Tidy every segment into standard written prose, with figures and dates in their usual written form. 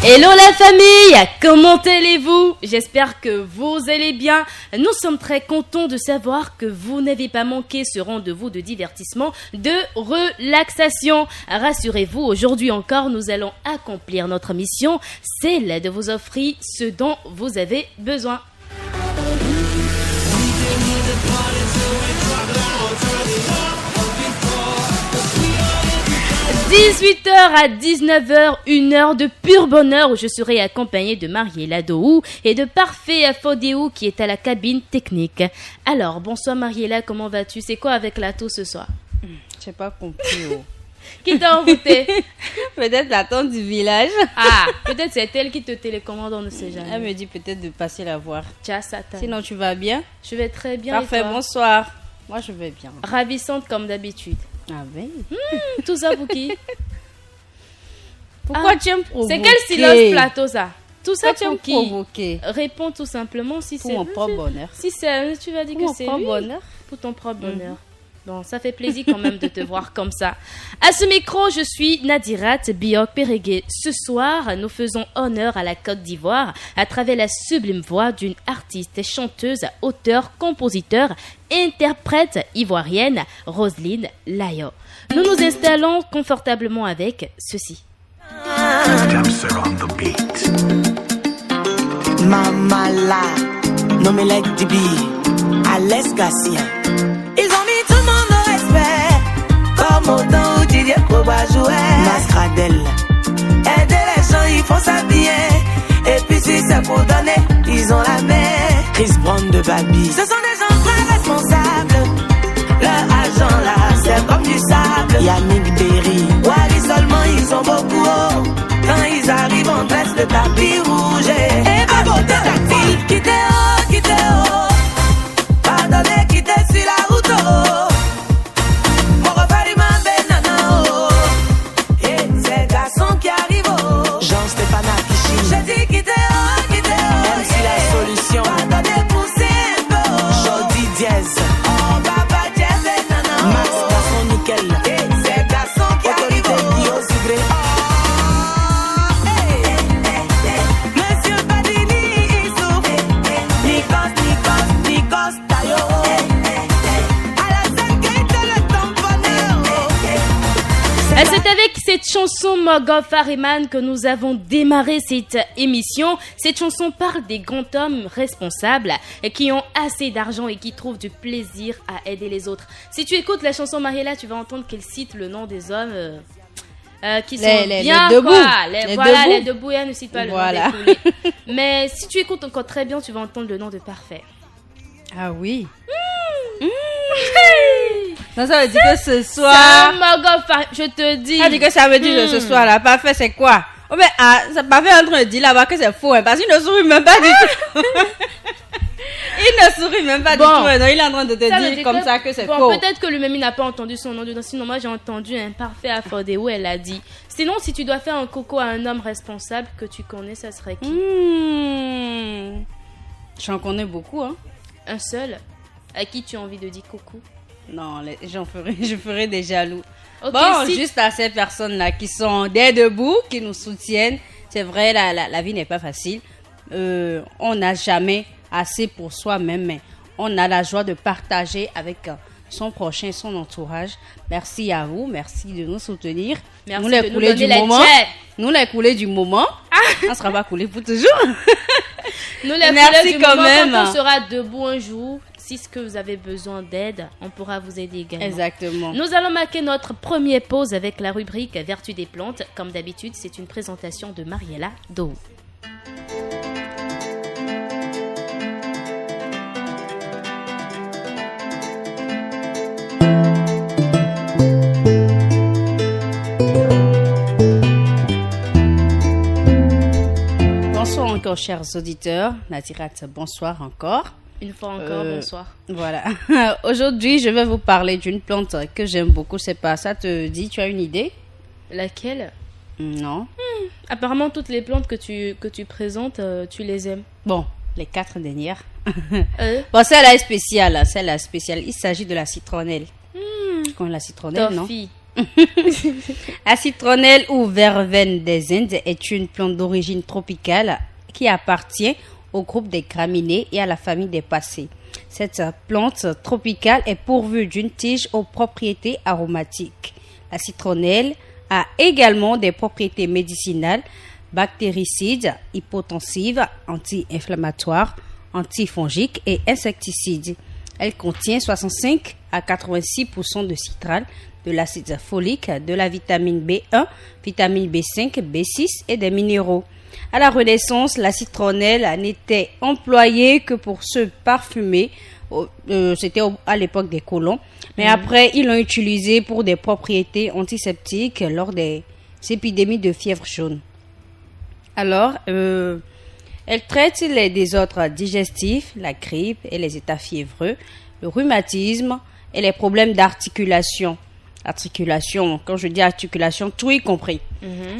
Hello la famille, comment allez-vous? J'espère que vous allez bien. Nous sommes très contents de savoir que vous n'avez pas manqué ce rendez-vous de divertissement, de relaxation. Rassurez-vous, aujourd'hui encore, nous allons accomplir notre mission, celle de vous offrir ce dont vous avez besoin. 18h à 19h, une heure de pur bonheur où je serai accompagnée de Mariela Dohou et de Parfait Afodéou qui est à la cabine technique. Alors, bonsoir Mariela, comment vas-tu? C'est quoi avec la toux ce soir? J'ai pas compris. Oh. Qui t'a envoûté? Peut-être la tante du village. Ah, peut-être c'est elle qui te télécommande, on ne sait jamais. Elle me dit peut-être de passer la voir. Tiens, Satan. Sinon, tu vas bien? Je vais très bien. Parfait, bonsoir. Moi, je vais bien. Ravissante comme d'habitude. Ah ben. Tout ça pour qui? Pourquoi tu aimes provoquer? C'est quel silence plateau ça? Tout ça tu aimes pour qui? Provoquer. Réponds tout simplement si pour c'est mon propre bonheur. Si c'est, tu vas dire pour que c'est mon lui. propre bonheur. Pour ton propre bonheur. Bon, ça fait plaisir quand même de te voir comme ça. À ce micro, je suis Nadirat Biok Pérégué. Ce soir, nous faisons honneur à la Côte d'Ivoire à travers la sublime voix d'une artiste, chanteuse, auteure, compositeur, interprète ivoirienne, Roselyne Layo. Nous nous installons confortablement avec ceci. Mama la, no me like the bee, Alex Garcia. Ils ont mis tout le monde au respect, comme au temps où Didier Proba jouait. Mascradelle, aider les gens, ils font ça bien. Et puis si c'est pour donner, ils ont la main. Chris Brown de Babi, ce sont des gens très responsables. Leur argent là, c'est comme du sable. Yannick Berry, Wally seulement, ils ont beaucoup haut. Quand ils arrivent, on dresse le tapis rouge. Et à côté tactile, quittez haut. Pardonnez, quittez sur la route. Mon refait du banana. Et ces garçons qui arrivent. Jean-Stéphane Apichi. J'ai dit quittez haut. Même si la solution. Pardonnez, poussez un peu. Jody Diaz. Oh, papa Diaz et nana. Max Garçon nickel. Et ces garçons qui arrivent. C'est avec cette chanson Morgan Fariman que nous avons démarré cette émission. Cette chanson parle des grands hommes responsables qui ont assez d'argent et qui trouvent du plaisir à aider les autres. Si tu écoutes la chanson Mariela, tu vas entendre qu'elle cite le nom des hommes qui sont bien les debout. Les debout, elle ne cite pas le nom des coulés. Mais si tu écoutes encore très bien, tu vas entendre le nom de Parfait. Ah oui. Non, ça veut dire que ce soir. Je te dis. Ça veut dire que ça veut dire que ce soir là, Parfait, c'est quoi? Oh, mais ça Parfait est en train de dire là-bas que c'est faux, hein, parce qu'il ne sourit même pas du tout. Il ne sourit même pas du tout. Non, il est en train de te dire comme ça que c'est faux. Peut-être que lui-même il n'a pas entendu son nom dedans. Sinon, moi j'ai entendu un Parfait Afodé où elle a dit. Sinon, si tu dois faire un coco à un homme responsable que tu connais, ça serait qui? J'en connais beaucoup, hein. Un seul? À qui tu as envie de dire coucou? Non, je ferai des jaloux. Okay, bon, juste à ces personnes-là qui sont dès debout, qui nous soutiennent. C'est vrai, la vie n'est pas facile. On n'a jamais assez pour soi-même, mais on a la joie de partager avec son prochain, son entourage. Merci à vous, merci de nous soutenir. Merci nous les de couler nous donner du moment. Nous les couler du moment. On ne sera pas coulés pour toujours. Nous les merci du quand moment, même. Quand on sera debout un jour, si ce que vous avez besoin d'aide, on pourra vous aider également. Exactement. Nous allons marquer notre première pause avec la rubrique Vertu des plantes. Comme d'habitude, c'est une présentation de Mariela Dohou. Bonsoir encore, chers auditeurs. Nadirat, bonsoir encore. Une fois encore, bonsoir. Voilà. Aujourd'hui, je vais vous parler d'une plante que j'aime beaucoup. C'est pas ça te dit? Tu as une idée? Laquelle? Non. Apparemment, toutes les plantes que tu présentes, tu les aimes. Bon, les 4 dernières. Bon, celle-là est spéciale. Celle-là est spéciale. Il s'agit de la citronnelle. Comme la citronnelle, Toffee. non? La citronnelle ou verveine des Indes est une plante d'origine tropicale qui appartient au groupe des graminées et à la famille des passées. Cette plante tropicale est pourvue d'une tige aux propriétés aromatiques. La citronnelle a également des propriétés médicinales, bactéricides, hypotensives, anti-inflammatoires, antifongiques et insecticides. Elle contient 65 à 86% de citral, de l'acide folique, de la vitamine B1, vitamine B5, B6 et des minéraux. À la Renaissance, la citronnelle n'était employée que pour se parfumer. C'était à l'époque des colons. Mais après, ils l'ont utilisée pour des propriétés antiseptiques lors des épidémies de fièvre jaune. Alors, elle traite les désordres digestifs, la grippe et les états fiévreux, le rhumatisme et les problèmes d'articulation. Articulation, quand je dis articulation, tout y compris.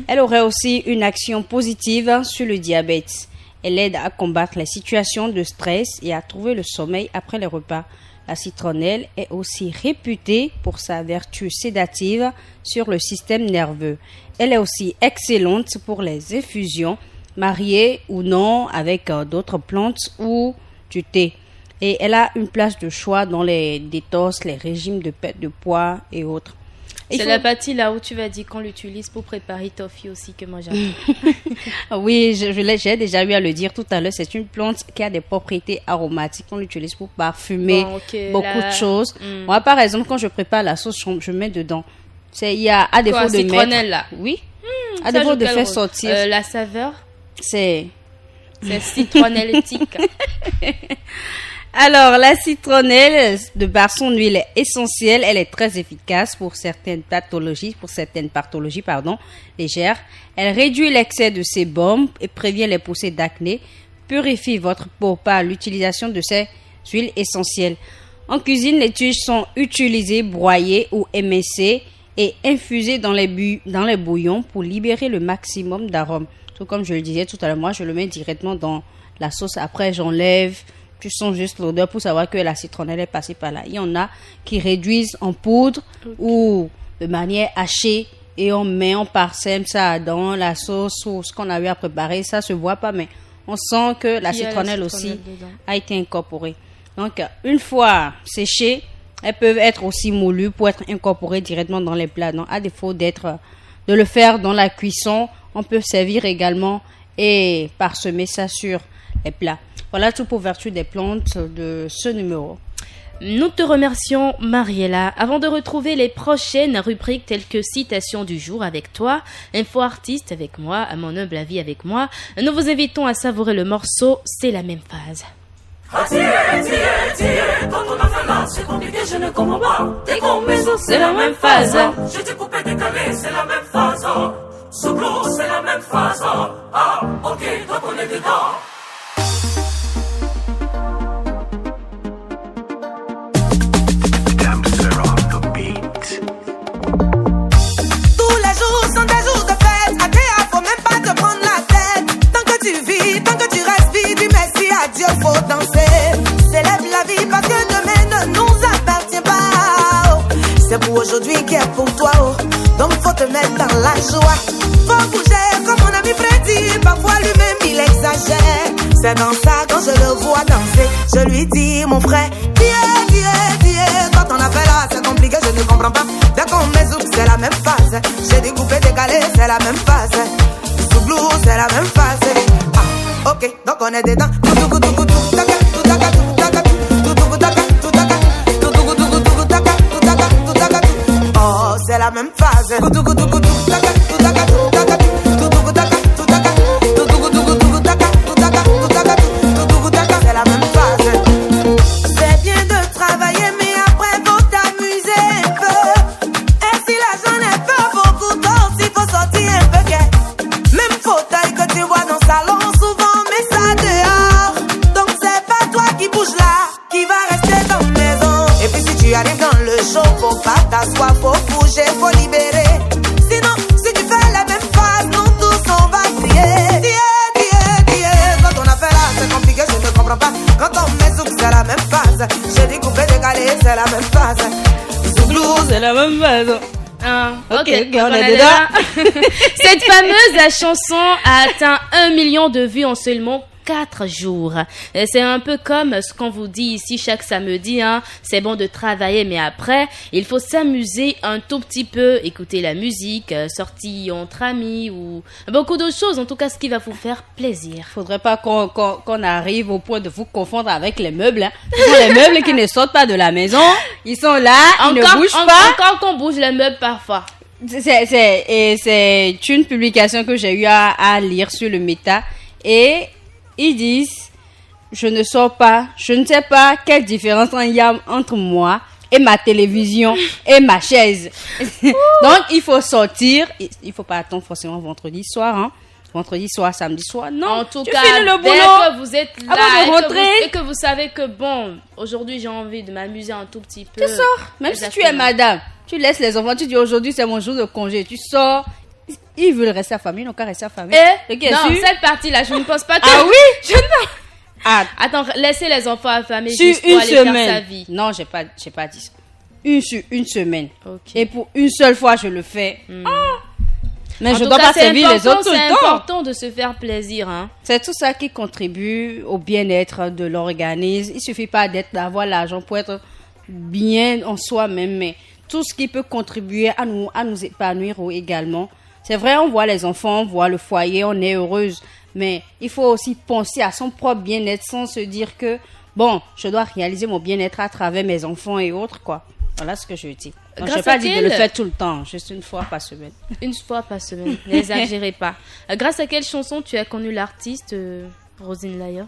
Elle aurait aussi une action positive sur le diabète. Elle aide à combattre les situations de stress et à trouver le sommeil après les repas. La citronnelle est aussi réputée pour sa vertu sédative sur le système nerveux. Elle est aussi excellente pour les infusions, mariées ou non avec d'autres plantes ou du thé. Et elle a une place de choix dans les détox, les régimes de perte de poids et autres. C'est la partie là où tu vas dire qu'on l'utilise pour préparer toffee aussi que moi j'adore. Oui, j'ai déjà eu à le dire tout à l'heure. C'est une plante qui a des propriétés aromatiques. On l'utilise pour parfumer beaucoup de choses. Moi, par exemple, quand je prépare la sauce, je mets dedans. Il y a à défaut de mettre. Là. Oui. À défaut de faire sortir. La saveur. C'est citronnellétique. Alors, la citronnelle, de par son huile essentielle, elle est très efficace pour certaines pathologies légères. Elle réduit l'excès de sébum et prévient les poussées d'acné, purifie votre peau par l'utilisation de ces huiles essentielles. En cuisine, les tiges sont utilisées, broyées ou émincées et infusées dans les bouillons pour libérer le maximum d'arômes. Tout comme je le disais tout à l'heure, moi je le mets directement dans la sauce. Après, j'enlève. Tu sens juste l'odeur pour savoir que la citronnelle est passée par là. Il y en a qui réduisent en poudre ou de manière hachée et on parsème ça dans la sauce ou ce qu'on a eu à préparer. Ça se voit pas, mais on sent que la citronnelle aussi a été incorporée. Donc, une fois séchées, elles peuvent être aussi moulues pour être incorporées directement dans les plats. Donc, à défaut de le faire dans la cuisson, on peut servir également et parsemer ça sur les plats. Voilà tout pour vertu des plantes de ce numéro. Nous te remercions, Mariella. Avant de retrouver les prochaines rubriques telles que Citation du jour avec toi, Info Artiste avec moi, à mon humble avis avec moi, nous vous invitons à savourer le morceau C'est la même phase. Quand on a fait là, c'est compliqué, je ne comprends pas. T'es con, mais c'est la même phase. Je t'ai coupé, décalé, c'est la même phase. Sous l'eau, c'est la même phase. Ah, ok, donc on est dedans. Dieu faut danser, célèbre la vie parce que demain ne nous appartient pas. Oh. C'est pour aujourd'hui qui est pour toi, oh. Donc faut te mettre dans la joie. Faut bouger comme mon ami Freddy, parfois lui-même il exagère. C'est dans ça quand je le vois danser, je lui dis mon frère, Dieu, quand on a fait là c'est compliqué, je ne comprends pas. Dès qu'on met zouk c'est la même phase, j'ai découpé, décalé, c'est la même phase. Sous blue c'est la même phase. Ok, donc on est dedans. Oh, c'est la même phase. C'est la même phase. C'est bien de travailler, mais après faut t'amuser un peu. Et si l'argent n'est pas beaucoup, donc il faut sortir un peu. Même fauteuil que tu vois dans le salon, souvent mais ça dehors. Donc c'est pas toi qui bouge là, qui va rester dans la maison. Et puis si tu arrives dans le show, faut pas t'asseoir, faut bouger, faut libérer. Sinon, si tu fais la même phase, nous tous on va crier. Dieu. Quand on a fait là, c'est compliqué, je ne comprends pas. Quand on met zouk, c'est la même phase. J'ai découpé, décalé, c'est la même phase. Zouglou, c'est la même phase. Ok, on est dedans. dedans. Cette fameuse chanson a atteint 1 million de vues en seulement 4 jours. C'est un peu comme ce qu'on vous dit ici chaque samedi, hein. C'est bon de travailler, mais après, il faut s'amuser un tout petit peu, écouter la musique, sortir entre amis ou beaucoup d'autres choses. En tout cas, ce qui va vous faire plaisir. Faudrait pas qu'on arrive au point de vous confondre avec les meubles. Hein. Ce sont les meubles qui ne sortent pas de la maison. Ils sont là, ils ne bougent pas. Encore qu'on bouge les meubles parfois. C'est une publication que j'ai eu à lire sur le Meta et ils disent, je ne sors pas, je ne sais pas quelle différence il y a entre moi et ma télévision et ma chaise. Donc, il faut sortir. Il faut pas attendre forcément vendredi soir, hein. Vendredi soir, samedi soir. Non, en tout cas, finis le dès boulot que vous êtes là avant de rentrer. et que vous savez que bon, aujourd'hui j'ai envie de m'amuser un tout petit peu. Tu sors, même si tu es madame. Tu laisses les enfants, tu dis aujourd'hui c'est mon jour de congé. Tu sors. Ils veulent rester à famille, ils n'ont qu'à rester à famille. Non, cette partie-là, je ne pense pas que... Ah oui? Attends, laissez les enfants à famille sur juste pour une aller semaine. faire sa vie. Non, j'ai pas dit ça. Sur une semaine. Ok. Et pour une seule fois, je le fais. Mais En je tout dois cas, pas servir les autres tout C'est le temps. important de se faire plaisir, hein. C'est tout ça qui contribue au bien-être de l'organisme. Il suffit pas d'avoir l'argent pour être bien en soi-même, mais tout ce qui peut contribuer à nous épanouir également. C'est vrai, on voit les enfants, on voit le foyer, on est heureuse, mais il faut aussi penser à son propre bien-être sans se dire que, bon, je dois réaliser mon bien-être à travers mes enfants et autres, quoi. Voilà ce que je dis. Donc, je n'ai pas dit de le faire tout le temps, juste une fois par semaine. Une fois par semaine, n'exagérez pas. Grâce à quelle chanson tu as connu l'artiste Rosine Laya?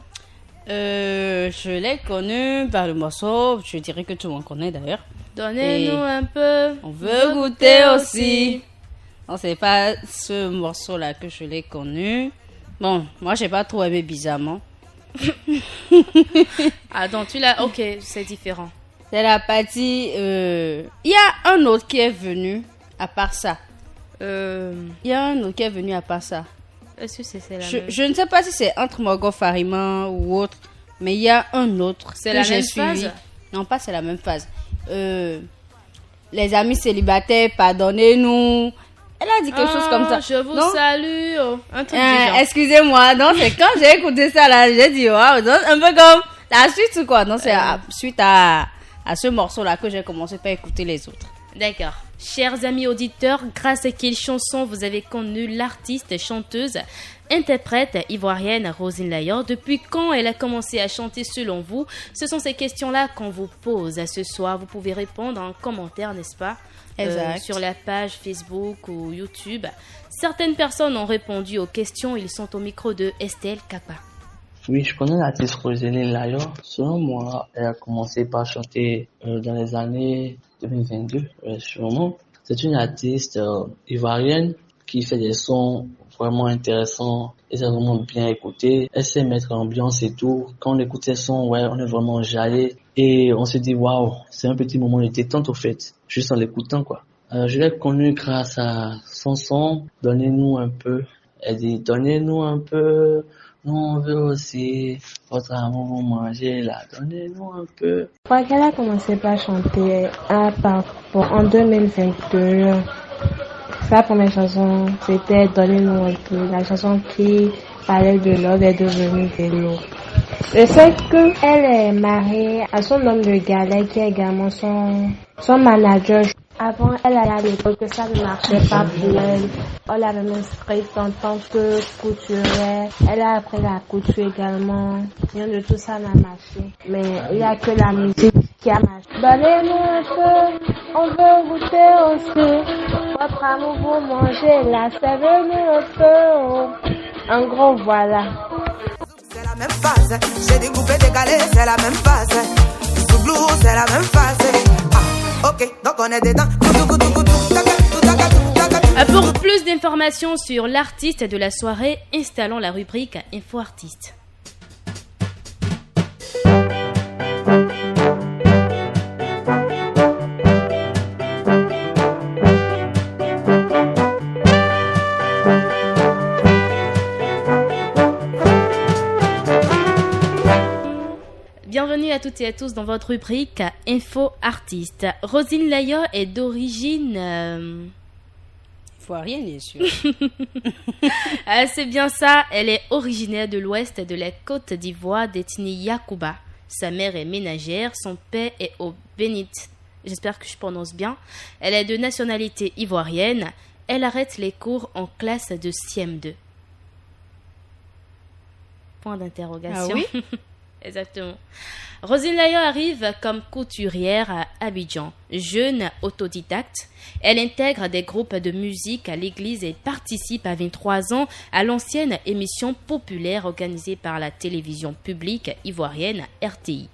Je l'ai connu par le morceau, je dirais que tout le monde connaît d'ailleurs. Donnez-nous un peu. On veut goûter aussi. Non, c'est pas ce morceau-là que je l'ai connu. Bon, moi, j'ai pas trop aimé bizarrement. Ah, donc tu l'as... Ok, c'est différent. C'est la partie... Il y a un autre qui est venu à part ça. Il y a un autre qui est venu à part ça. Est-ce que c'est la même? Je ne sais pas si c'est entre Morgan Farima ou autre, mais il y a un autre C'est que la j'ai même suivi. phase? Non, pas c'est la même phase. Les amis célibataires, pardonnez-nous. Elle a dit quelque chose comme ça. Je vous Non? salue. Un truc du genre. Excusez-moi, non, c'est quand j'ai écouté ça là, j'ai dit waouh, donc un peu comme la suite ou quoi. Non, c'est suite à ce morceau-là que j'ai commencé par écouter les autres. D'accord. Chers amis auditeurs, grâce à quelle chanson vous avez connu l'artiste, chanteuse, interprète ivoirienne Rosine Laya? Depuis quand elle a commencé à chanter selon vous? Ce sont ces questions-là qu'on vous pose ce soir. Vous pouvez répondre en commentaire, n'est-ce pas? Exact. Sur la page Facebook ou YouTube. Certaines personnes ont répondu aux questions. Ils sont au micro de Estelle Kappa. Oui, je connais l'artiste Rosine Laya. Selon moi, elle a commencé par chanter dans les années 2022, sûrement. C'est une artiste ivoirienne qui fait des sons vraiment intéressants et c'est vraiment bien écouté. Elle sait mettre l'ambiance et tout. Quand on écoute ses sons, ouais, on est vraiment jalé et on se dit waouh, c'est un petit moment de détente au fait, juste en l'écoutant quoi. Je l'ai connue grâce à son son Donnez-nous un peu. Elle dit donnez-nous un peu. Nous, on veut aussi votre amour, manger là. Donnez-nous un peu. Je crois qu'elle a commencé par chanter en 2022. Sa première chanson, c'était Donnez-nous un peu. La chanson qui parlait de love est devenue vélo. Je sais qu'elle est mariée à son homme de galet qui est également son manager. Avant, elle allait à l'école que ça ne marchait pas pour elle. Elle avait inscrite en tant que couturière. Elle a appris la couture également. Rien de tout ça n'a marché. Mais il n'y a que la musique qui a marché. Donnez-nous un peu, on veut goûter aussi. Votre amour, vous mangez là, servez-nous un peu. En gros, voilà. C'est la même phase, j'ai découpé, décalé, c'est la même phase. Souglou, c'est la même phase. Ah, ok, donc on est dedans. Pour plus d'informations sur l'artiste de la soirée, installons la rubrique Info Artiste. Bienvenue à à toutes et à tous dans votre rubrique Info Artiste. Roselyne Layo est d'origine... Ivoirienne, bien sûr. C'est bien ça, elle est originaire de l'ouest de la Côte d'Ivoire d'ethnie Yakuba. Sa mère est ménagère, son père est au Bénit. J'espère que je prononce bien. Elle est de nationalité ivoirienne. Elle arrête les cours en classe de CM2. Point d'interrogation. Ah oui? Exactement. Roselyne Layo arrive comme couturière à Abidjan. Jeune autodidacte, elle intègre des groupes de musique à l'église et participe à 23 ans à l'ancienne émission populaire organisée par la télévision publique ivoirienne RTI.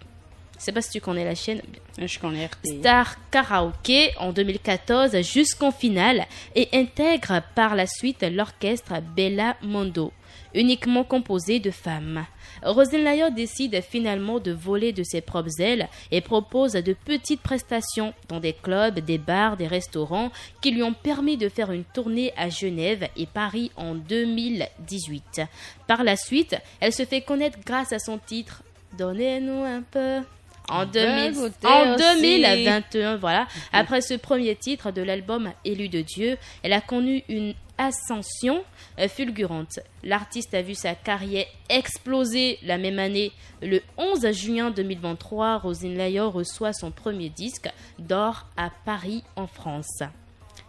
Je ne sais pas si tu connais la chaîne. Je connais RTI. Star Karaoké en 2014 jusqu'en finale et intègre par la suite l'orchestre Bella Mondo, uniquement composé de femmes. Roselyne Layo décide finalement de voler de ses propres ailes et propose de petites prestations dans des clubs, des bars, des restaurants qui lui ont permis de faire une tournée à Genève et Paris en 2018. Par la suite, elle se fait connaître grâce à son titre « Donnez-nous un peu ». En 2021, voilà. Après ce premier titre de l'album Élu de Dieu, elle a connu une ascension fulgurante. L'artiste a vu sa carrière exploser la même année. Le 11 juin 2023, Roselyne Layo reçoit son premier disque d'or à Paris, en France.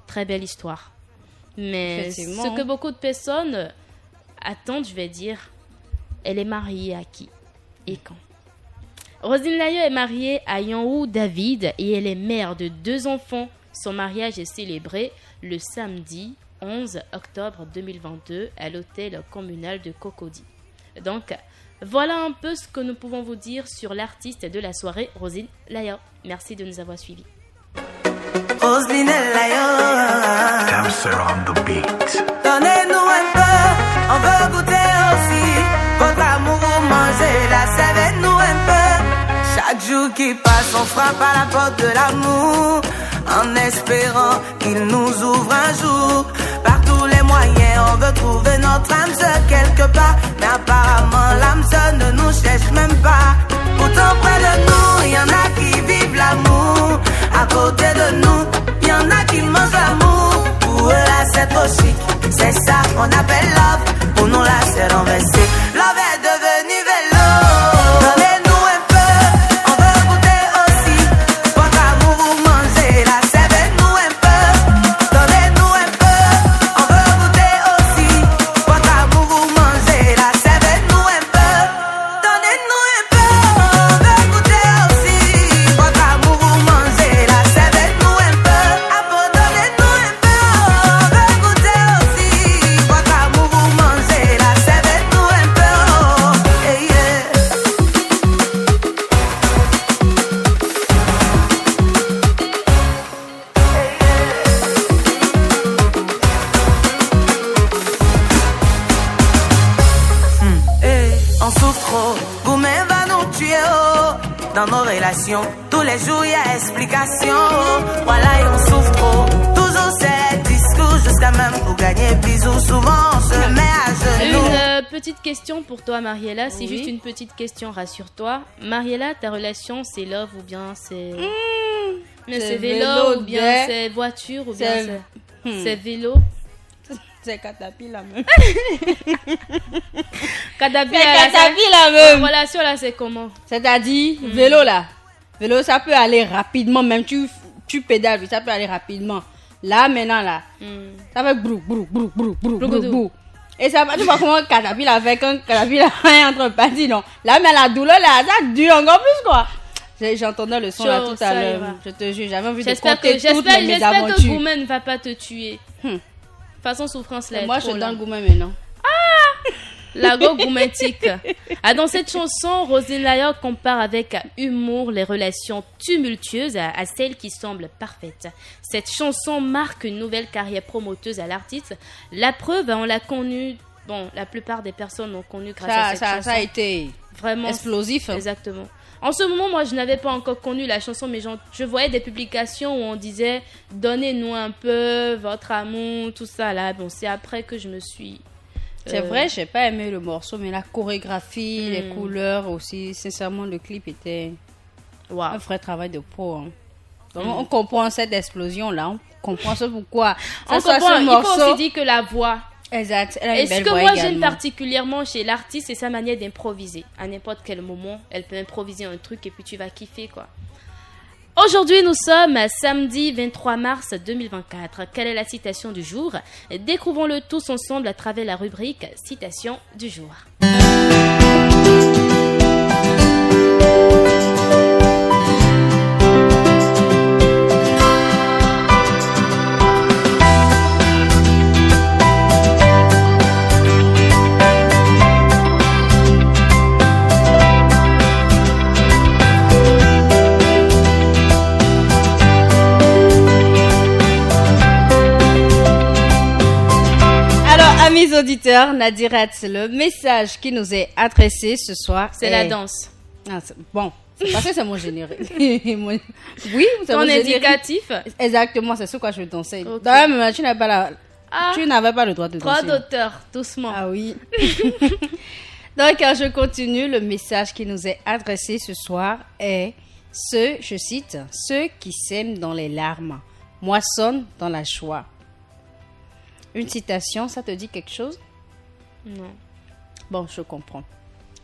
Très belle histoire. Mais ce que beaucoup de personnes attendent, je vais dire, elle est mariée à qui et quand? Roselyne Layo est mariée à Yanhou David et elle est mère de 2 enfants. Son mariage est célébré le samedi 11 octobre 2022 à l'hôtel communal de Cocody. Donc, voilà un peu ce que nous pouvons vous dire sur l'artiste de la soirée, Roselyne Layo. Merci de nous avoir suivis. Roselyne Layo, Dancer on the beat. donnez-nous un peu, on veut goûter aussi. Votre amour, mangez-la, servez-nous un peu. Chaque jour qui passe, on frappe à la porte de l'amour, en espérant qu'il nous ouvre un jour. Par tous les moyens, on veut trouver notre âme sœur quelque part, mais apparemment l'âme sœur ne nous cherche même pas. Pourtant près de nous, il y en a qui vivent l'amour. À côté de nous, il y en a qui mangent l'amour. Pour eux là c'est trop chic, c'est ça qu'on appelle love. Pour nous là c'est renversé, love est devenu vélo. Donnez-nous un peu, on veut goûter aussi. Votre amour vous mangez là, servez-nous un peu. Donnez-nous un peu, on veut goûter aussi. Votre amour vous mangez là, servez-nous un peu. Donnez-nous un peu, on veut goûter aussi. Votre amour vous mangez là, servez-nous un peu. Donnez-nous un peu, on veut goûter aussi. Votre amour vous mangez là, servez-nous un peu. Hey, yeah. On souffre trop, Goumen va nous tuer oh. Dans nos relations, tous les jours y a explication oh. Voilà et on souffre trop, toujours c'est discours. Jusqu'à même pour gagner bisous, souvent on se met à genoux. Une petite question pour toi, Mariella. C'est Oui. juste une petite question, rassure-toi. Mariella, ta relation, c'est love ou bien c'est... Mais c'est vélo ou bien bien. c'est voiture ou bien C'est- c'est vélo. C'est Caterpillar même. Caterpillar, C'est Caterpillar même. la relation là, c'est comment? C'est-à-dire, vélo là. Vélo, ça peut aller rapidement, même tu pédales, ça peut aller rapidement. Là, maintenant, là, ça fait brou, brou, brou, brou, brou, brou, brou. Et ça va, tu vois comment Caterpillar fait quand Caterpillar est entre parties, non. Là, mais la douleur, là, ça dure encore plus, quoi. J'entendais le son là Chaud, tout ça à l'heure. ira. Je te jure, j'avais envie de J'espère compter que, toutes mes j'espère que mésaventures. Goumen ne va pas te tuer. De toute façon, souffrance là. Moi, est je suis trop, dans là. le goût maintenant. La go goumentique. Dans cette chanson, Roselyne Layo compare avec humour les relations tumultueuses à celles qui semblent parfaites. Cette chanson marque une nouvelle carrière promoteuse à l'artiste. La preuve, on l'a connue. Bon, la plupart des personnes l'ont connue grâce à cette chanson. Ça a été Vraiment explosif. Exactement. En ce moment, moi, je n'avais pas encore connu la chanson, mais je voyais des publications où on disait « Donnez-nous un peu votre amour », tout ça là. Bon, c'est après que je me suis... C'est vrai, j'ai pas aimé le morceau, mais la chorégraphie, les couleurs aussi, sincèrement, le clip était Wow. Un vrai travail de pro. Hein. Donc, on comprend cette explosion-là. On comprend ce pourquoi. On comprend, il faut aussi dire que la voix. Exact. Elle a une Et ce belle que voix moi également. j'aime particulièrement chez l'artiste, c'est sa manière d'improviser. À n'importe quel moment, elle peut improviser un truc et puis tu vas kiffer, quoi. Aujourd'hui, nous sommes samedi 23 mars 2024. Quelle est la citation du jour? Découvrons-le tous ensemble à travers la rubrique Citation du jour. Amis auditeurs, Nadirat, le message qui nous est adressé ce soir, C'est la danse. Ah, bon, c'est parce que c'est mon générique. Oui, c'est Ton mon générique. indicatif. Exactement, c'est ce que je dansais. Ok. D'ailleurs, mais tu n'avais pas le droit de Droit danser. d'auteur, doucement. Ah oui. Donc, je continue. Le message qui nous est adressé ce soir est je cite, ceux qui sèment dans les larmes moissonnent dans la joie. Une citation, ça te dit quelque chose? Non. Bon, je comprends.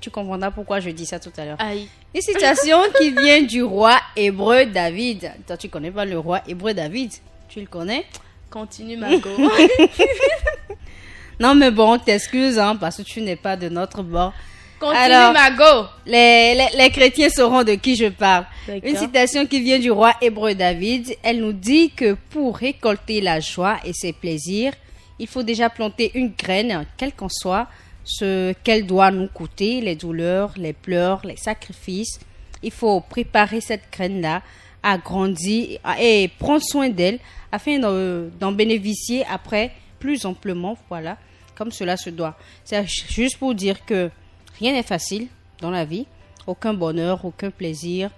Tu comprendras pourquoi je dis ça tout à l'heure. Aïe. Une citation qui vient du roi hébreu David. Toi, tu connais pas le roi hébreu David? Tu le connais? Continue, Margot. Non, mais bon, t'excuses, hein, parce que tu n'es pas de notre bord. Continue, Alors, Margot. Les chrétiens sauront de qui je parle. D'accord. Une citation qui vient du roi hébreu David. Elle nous dit que pour récolter la joie et ses plaisirs, il faut déjà planter une graine, quel qu'en soit ce qu'elle doit nous coûter, les douleurs, les pleurs, les sacrifices. Il faut préparer cette graine-là à grandir et prendre soin d'elle afin d'en bénéficier après plus amplement, voilà, comme cela se doit. C'est juste pour dire que rien n'est facile dans la vie, aucun bonheur, aucun plaisir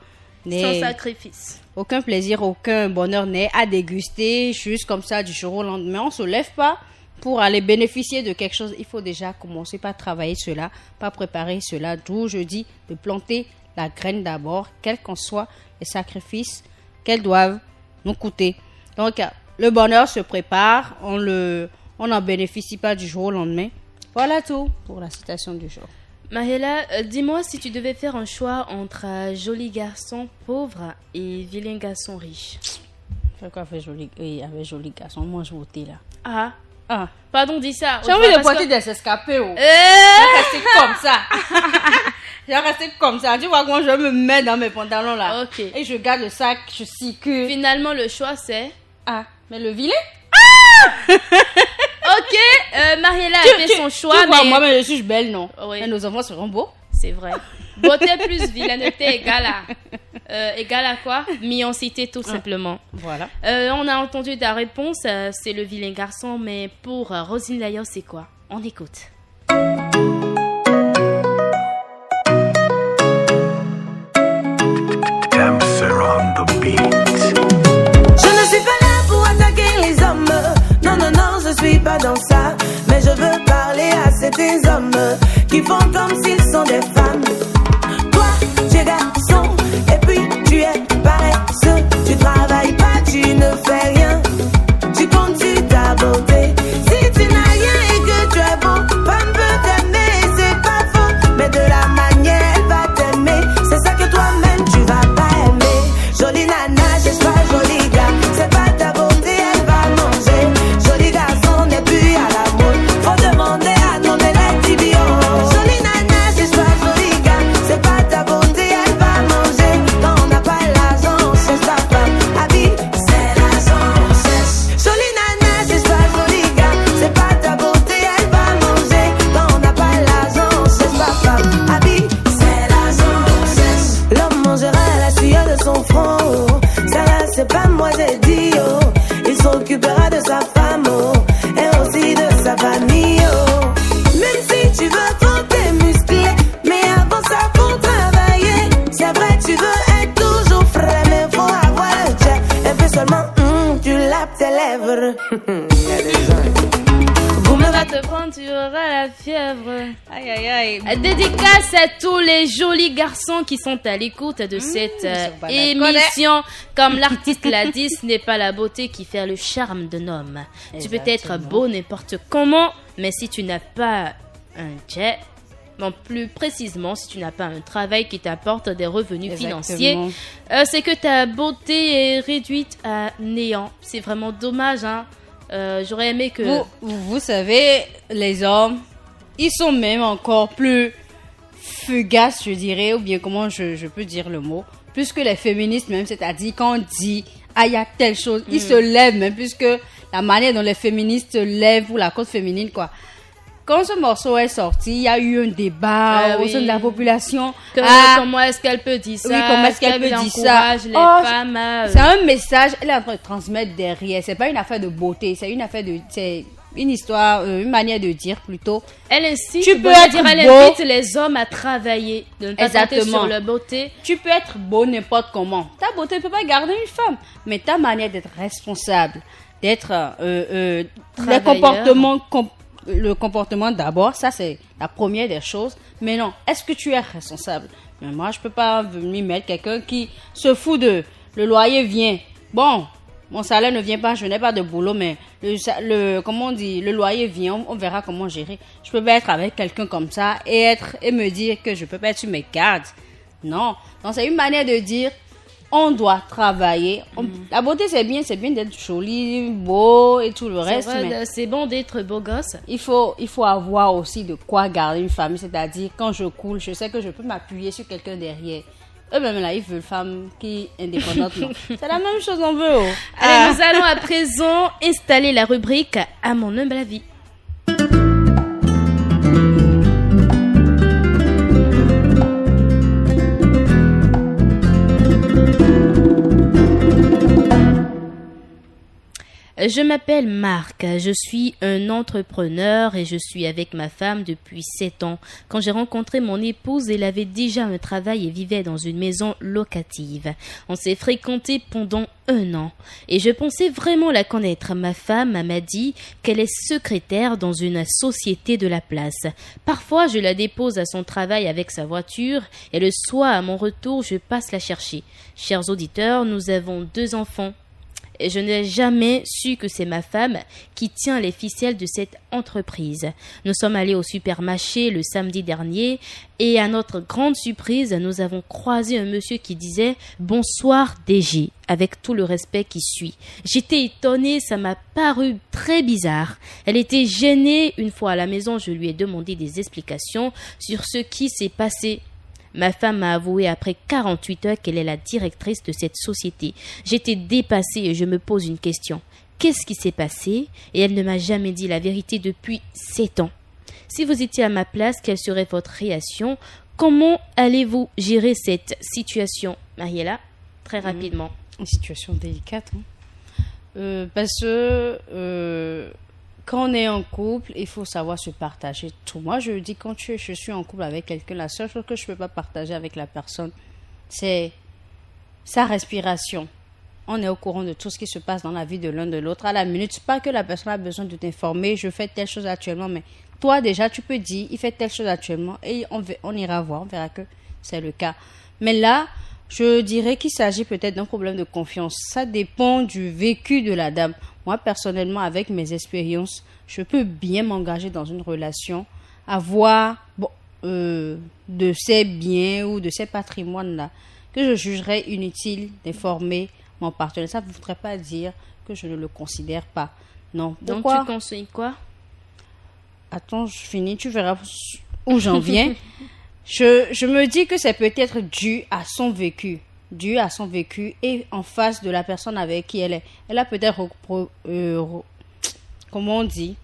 Sans sacrifice. Aucun plaisir, aucun bonheur n'est à déguster juste comme ça du jour au lendemain. On ne se lève pas pour aller bénéficier de quelque chose. Il faut déjà commencer par travailler cela, par préparer cela. D'où je dis de planter la graine d'abord, quels qu'en soient les sacrifices qu'elles doivent nous coûter. Donc, le bonheur se prépare, on n'en bénéficie pas du jour au lendemain. Voilà tout pour la citation du jour. Mahela, dis-moi si tu devais faire un choix entre un joli garçon pauvre et vilain garçon riche. Fais quoi avec joli garçon? Moi, je votais là. Ah, pardon, dis ça. J'ai envie de porter des escapés. Je vais rester comme ça. Je vais rester comme ça. Tu vois comment je me mets dans mes pantalons là. Ok. Et je garde le sac, je circule. Finalement, le choix c'est... Ah, mais le vilain? Ok, Mariella a fait son choix, tu vois, mais... moi-même, je suis belle, non? Oui. Et nos enfants seront beaux. C'est vrai. Beauté plus vilaineté égale à quoi? Mioncité, tout simplement. Voilà. On a entendu ta réponse, c'est le vilain garçon, mais pour Rosine Layo, c'est quoi? On écoute. Dancer on the beat. Je ne suis pas là pour attaquer les hommes. Non, non, non, je suis pas dans ça. Mais je veux parler à ces hommes qui font comme s'ils sont des femmes. Toi, tu es garçon, et puis tu es paresseux. Tu travailles pas, tu ne fais rien. Tu comptes sur ta beauté. Si tu n'as rien et que tu es beau, femme peut t'aimer, c'est pas faux. Mais de la manière, elle va t'aimer. C'est ça que toi-même, tu vas pas aimer. Jolie nana, cherche pas joli gars. C'est pas ta beauté, elle va manger. Joli garçon n'est plus à la mode. Faut demander à nommer les tibios. Jolie nana, cherche pas joli gars. C'est pas ta beauté, elle va manger. Quand on n'a pas l'argent, on cherche pas femme. Habille, c'est l'argent, on cherche. Jolie nana, cherche pas joli gars. C'est pas ta beauté, elle va manger. Quand on n'a pas l'argent, on cherche pas femme. Habille, c'est l'argent, on cherche. L'homme mangera la sueur de son front. Oh. Ça là, c'est pas moi, j'ai dit, oh. Il s'occupera de sa femme, oh. Et aussi de sa famille, oh. Même si tu veux trop t'es musclé, mais avant ça, faut travailler. C'est vrai, tu veux être toujours frais, mais faut avoir le jet. Et puis seulement, tu lapes tes lèvres. Y'a des gens. va te prendre, tu auras la fièvre. Aïe, aïe, aïe. Dédicace à tous les jolis garçons qui sont à l'écoute de cette émission. Comme l'artiste l'a dit, ce n'est pas la beauté qui fait le charme d'un homme. Tu peux être beau n'importe comment, mais si tu n'as pas un jet, bon, plus précisément, si tu n'as pas un travail qui t'apporte des revenus financiers, c'est que ta beauté est réduite à néant. C'est vraiment dommage, hein. J'aurais aimé que... Vous savez, les hommes, ils sont même encore plus fugaces, je dirais, ou bien comment je peux dire le mot, plus que les féministes même, c'est-à-dire quand on dit « Ah, il y a telle chose », ils se lèvent même, puisque la manière dont les féministes se lèvent pour la cause féminine, quoi. Quand ce morceau est sorti, il y a eu un débat au sein de la population. Comment est-ce qu'elle peut dire ça? Oui, comment est-ce qu'elle peut dire ça? Les femmes à... C'est un message, elle est en train de transmettre derrière. C'est pas une affaire de beauté, c'est une affaire de... C'est une histoire, une manière de dire plutôt. Elle incite, tu peux être elle beau. invite les hommes à travailler, de ne pas compter sur leur beauté. Tu peux être beau n'importe comment. Ta beauté ne peut pas garder une femme, mais ta manière d'être responsable, d'être... les comportements... Le comportement d'abord, ça c'est la première des choses. Mais non, est-ce que tu es responsable? Mais moi, je peux pas venir mettre quelqu'un qui se fout de... Le loyer vient. Bon, mon salaire ne vient pas, je n'ai pas de boulot, mais comment on dit, le loyer vient, on verra comment gérer. Je peux pas être avec quelqu'un comme ça et me dire que je peux pas être sur mes gardes. Non, donc c'est une manière de dire... On doit travailler. La beauté, c'est bien d'être joli, beau et tout le reste. Mais c'est bon d'être beau gosse. Il faut avoir aussi de quoi garder une famille. C'est-à-dire, quand je coule, je sais que je peux m'appuyer sur quelqu'un derrière. Eux-mêmes, là, ils veulent une femme qui est indépendante. C'est la même chose, on veut. Allez, nous allons à présent installer la rubrique « À mon humble avis ». Je m'appelle Marc, je suis un entrepreneur et je suis avec ma femme depuis 7 ans. Quand j'ai rencontré mon épouse, elle avait déjà un travail et vivait dans une maison locative. On s'est fréquentés pendant 1 an et je pensais vraiment la connaître. Ma femme m'a dit qu'elle est secrétaire dans une société de la place. Parfois, je la dépose à son travail avec sa voiture et le soir, à mon retour, je passe la chercher. Chers auditeurs, nous avons 2 enfants. Et je n'ai jamais su que c'est ma femme qui tient les ficelles de cette entreprise. Nous sommes allés au supermarché le samedi dernier et à notre grande surprise, nous avons croisé un monsieur qui disait « Bonsoir DG » avec tout le respect qui suit. J'étais étonnée, ça m'a paru très bizarre. Elle était gênée. Une fois à la maison, je lui ai demandé des explications sur ce qui s'est passé. Ma femme m'a avoué après 48 heures qu'elle est la directrice de cette société. J'étais dépassée et je me pose une question. Qu'est-ce qui s'est passé? Et elle ne m'a jamais dit la vérité depuis 7 ans. Si vous étiez à ma place, quelle serait votre réaction? Comment allez-vous gérer cette situation? Mariella, très rapidement. Une situation délicate. Parce que... quand on est en couple, il faut savoir se partager tout. Moi, je dis, quand je suis en couple avec quelqu'un, la seule chose que je ne peux pas partager avec la personne, c'est sa respiration. On est au courant de tout ce qui se passe dans la vie de l'un de l'autre. À la minute, c'est pas que la personne a besoin de t'informer, je fais telle chose actuellement, mais toi, déjà, tu peux dire, il fait telle chose actuellement, et on ira voir, on verra que c'est le cas. Mais là, je dirais qu'il s'agit peut-être d'un problème de confiance. Ça dépend du vécu de la dame. Moi, personnellement, avec mes expériences, je peux bien m'engager dans une relation, avoir de ces biens ou de ces patrimoines-là que je jugerais inutile d'informer mon partenaire. Ça ne voudrait pas dire que je ne le considère pas. Non. Donc, tu conseilles quoi? Attends, je finis, tu verras où j'en viens. Je me dis que c'est peut-être dû à son vécu. Et en face de la personne avec qui elle est. Elle a peut-être, comment on dit?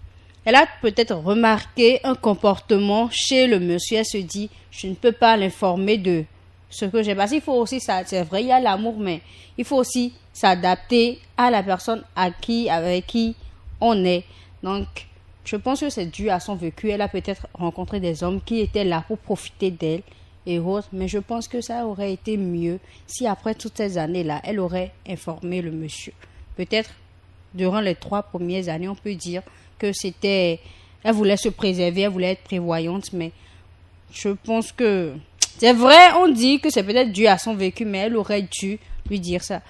Elle a peut-être remarqué un comportement chez le monsieur. Elle se dit, je ne peux pas l'informer de ce que j'ai passé. Il faut aussi, c'est vrai, il y a l'amour, mais il faut aussi s'adapter à la personne avec qui on est. Donc, je pense que c'est dû à son vécu. Elle a peut-être rencontré des hommes qui étaient là pour profiter d'elle et autres, mais je pense que ça aurait été mieux si après toutes ces années-là, elle aurait informé le monsieur. Peut-être durant les 3 premières années, on peut dire que c'était Elle voulait se préserver, elle voulait être prévoyante, mais je pense que c'est vrai, on dit que c'est peut-être dû à son vécu, mais elle aurait dû lui dire ça.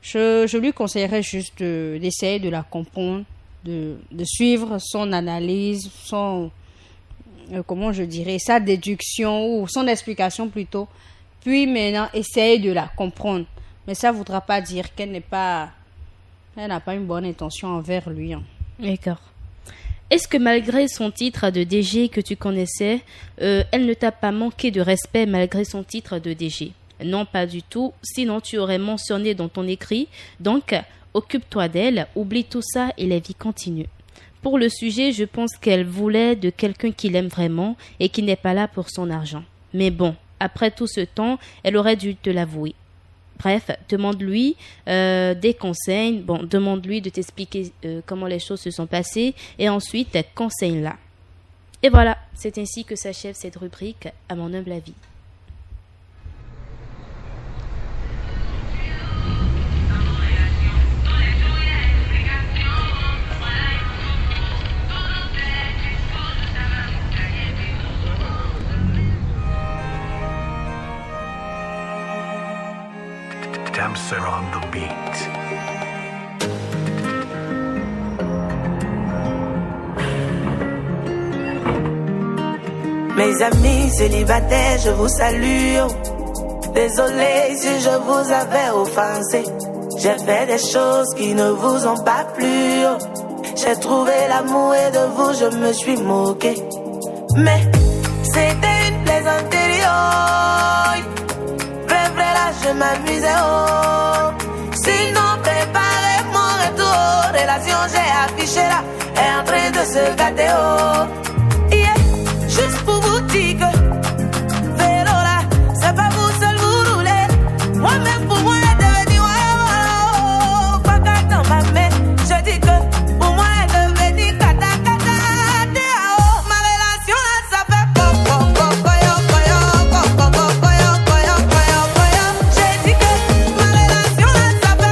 Je lui conseillerais juste d'essayer de la comprendre, de suivre son analyse, son, comment je dirais, sa déduction ou son explication plutôt. Puis maintenant, essayer de la comprendre. Mais ça ne voudra pas dire qu'elle n'a pas une bonne intention envers lui. Hein. D'accord. Est-ce que malgré son titre de DG que tu connaissais, elle ne t'a pas manqué de respect malgré son titre de DG? Non, pas du tout. Sinon, tu aurais mentionné dans ton écrit. Donc, occupe-toi d'elle, oublie tout ça et la vie continue. Pour le sujet, je pense qu'elle voulait de quelqu'un qui l'aime vraiment et qui n'est pas là pour son argent. Mais bon, après tout ce temps, elle aurait dû te l'avouer. Bref, demande-lui des conseils. Bon, demande-lui de t'expliquer comment les choses se sont passées et ensuite conseille-la. Et voilà, c'est ainsi que s'achève cette rubrique à mon humble avis. Damser on the beat. Mes amis célibataires, je vous salue. Désolé si je vous avais offensé. J'ai fait des choses qui ne vous ont pas plu. J'ai trouvé l'amour et de vous je me suis moqué. Mais c'était une plaisanterie. Vrai là je m'amusais. Sinon préparez mon retour. Relation j'ai affiché là est en train de se gâter. Yeah. Juste pour vous dire que vélo là, c'est pas vous seul vous roulez. Moi-même pour moi est devenu pas dans ma main. Je dis que pour moi est devenu kata. Ma relation là ça fait J'ai dit que ma relation là ça fait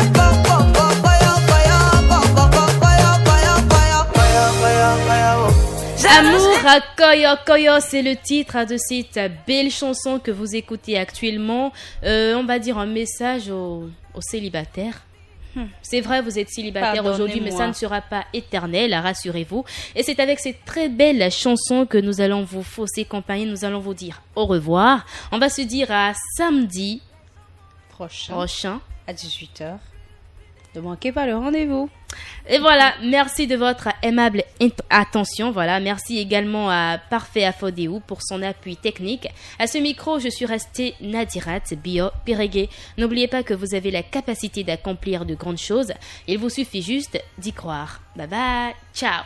Amour à Koyo Koyo, c'est le titre de cette belle chanson que vous écoutez actuellement. On va dire un message aux célibataires. C'est vrai, vous êtes célibataire aujourd'hui, mais ça ne sera pas éternel, rassurez-vous. Et c'est avec cette très belle chanson que nous allons vous fausser compagnie. Nous allons vous dire au revoir. On va se dire à samedi prochain à 18h. Ne manquez pas le rendez-vous. Et voilà, merci de votre aimable attention. Voilà, merci également à Parfait Afodéou pour son appui technique. À ce micro, je suis restée Nadirat Bio Pérégué. N'oubliez pas que vous avez la capacité d'accomplir de grandes choses. Il vous suffit juste d'y croire. Bye bye, ciao.